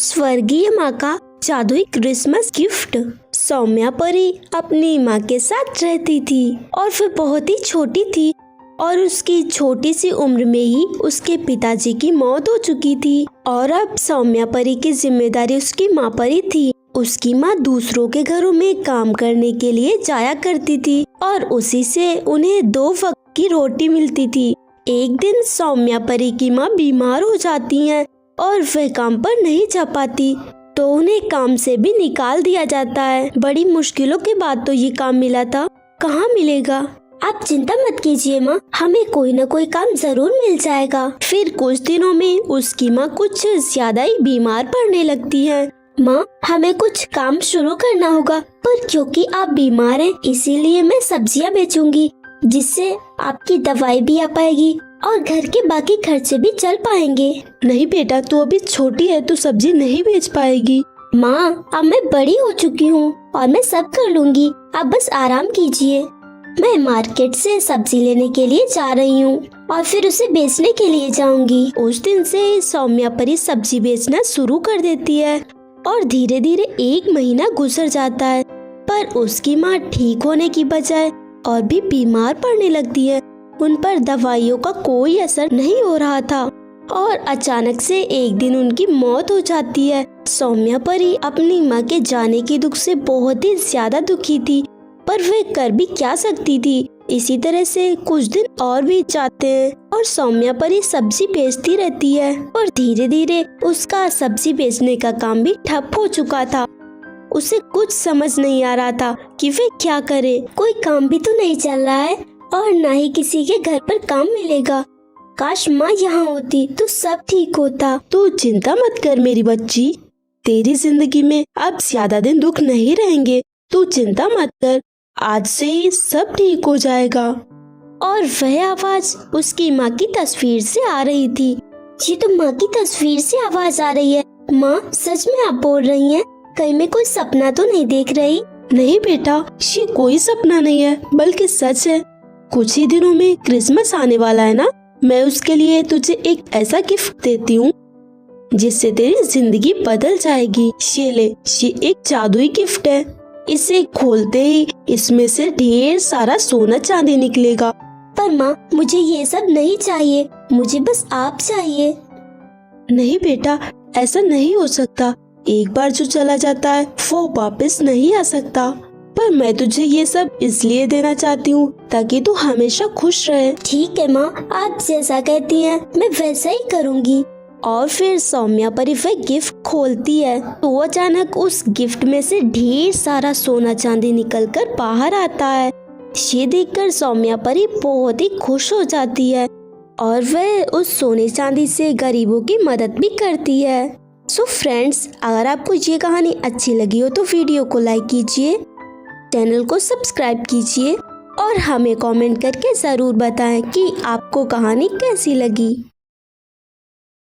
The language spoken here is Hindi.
स्वर्गीय माँ का जादुई क्रिसमस गिफ्ट। सौम्या परी अपनी माँ के साथ रहती थी और वह बहुत ही छोटी थी और उसकी छोटी सी उम्र में ही उसके पिताजी की मौत हो चुकी थी और अब सौम्या परी की जिम्मेदारी उसकी माँ पर ही थी। उसकी माँ दूसरों के घरों में काम करने के लिए जाया करती थी और उसी से उन्हें 2 वक्त की रोटी मिलती थी। एक दिन सौम्या परी की माँ बीमार हो जाती हैं और वह काम पर नहीं जा पाती तो उन्हें काम से भी निकाल दिया जाता है। बड़ी मुश्किलों के बाद तो ये काम मिला था, कहाँ मिलेगा। आप चिंता मत कीजिए माँ, हमें कोई न कोई काम जरूर मिल जाएगा। फिर कुछ दिनों में उसकी माँ कुछ ज्यादा ही बीमार पड़ने लगती है। माँ, हमें कुछ काम शुरू करना होगा, पर क्योंकि आप बीमार हैं इसीलिए मैं सब्जियाँ बेचूंगी जिससे आपकी दवाई भी आ पाएगी और घर के बाकी खर्चे भी चल पाएंगे। नहीं बेटा, तू अभी छोटी है, तू सब्जी नहीं बेच पाएगी। माँ, अब मैं बड़ी हो चुकी हूँ और मैं सब कर लूँगी, आप बस आराम कीजिए। मैं मार्केट से सब्जी लेने के लिए जा रही हूँ और फिर उसे बेचने के लिए जाऊंगी। उस दिन से सौम्या परी सब्जी बेचना शुरू कर देती है और धीरे धीरे 1 महीना गुजर जाता है, पर उसकी माँ ठीक होने की बजाय और भी बीमार पड़ने लगती है। उन पर दवाइयों का कोई असर नहीं हो रहा था और अचानक से एक दिन उनकी मौत हो जाती है। सौम्या परी अपनी माँ के जाने के दुख से बहुत ही ज्यादा दुखी थी, पर वह कर भी क्या सकती थी। इसी तरह से कुछ दिन और भी जाते हैं और सौम्या परी सब्जी बेचती रहती है और धीरे धीरे उसका सब्जी बेचने का काम भी ठप हो चुका था। उसे कुछ समझ नहीं आ रहा था कि वह क्या करे। कोई काम भी तो नहीं चल रहा है और ना ही किसी के घर पर काम मिलेगा। काश माँ यहाँ होती तो सब ठीक होता। तू चिंता मत कर मेरी बच्ची, तेरी जिंदगी में अब ज्यादा दिन दुख नहीं रहेंगे। तू चिंता मत कर, आज से ही सब ठीक हो जाएगा। और वह आवाज उसकी माँ की तस्वीर से आ रही थी। ये तो माँ की तस्वीर से आवाज आ रही है। माँ, सच में आप बोल रही हैं? कहीं मैं कोई सपना तो नहीं देख रही? नहीं बेटा, ये कोई सपना नहीं है बल्कि सच है। कुछ ही दिनों में क्रिसमस आने वाला है ना, मैं उसके लिए तुझे एक ऐसा गिफ्ट देती हूँ जिससे तेरी जिंदगी बदल जाएगी। ये ले, ये एक जादुई गिफ्ट है। इसे खोलते ही इसमें से ढेर सारा सोना चांदी निकलेगा। पर माँ, मुझे ये सब नहीं चाहिए, मुझे बस आप चाहिए। नहीं बेटा, ऐसा नहीं हो सकता। एक बार जो चला जाता है वो वापस नहीं आ सकता। पर मैं तुझे ये सब इसलिए देना चाहती हूँ ताकि तू हमेशा खुश रहे। ठीक है माँ, आप जैसा कहती हैं मैं वैसा ही करूँगी। और फिर सौम्या परी वह गिफ्ट खोलती है तो अचानक उस गिफ्ट में से ढेर सारा सोना चांदी निकलकर बाहर आता है। ये देखकर सौम्या परी बहुत ही खुश हो जाती है और वह उस सोने चांदी से गरीबों की मदद भी करती है। सो फ्रेंड्स, अगर आपको ये कहानी अच्छी लगी हो तो वीडियो को लाइक कीजिए, चैनल को सब्सक्राइब कीजिए और हमें कमेंट करके ज़रूर बताएं कि आपको कहानी कैसी लगी।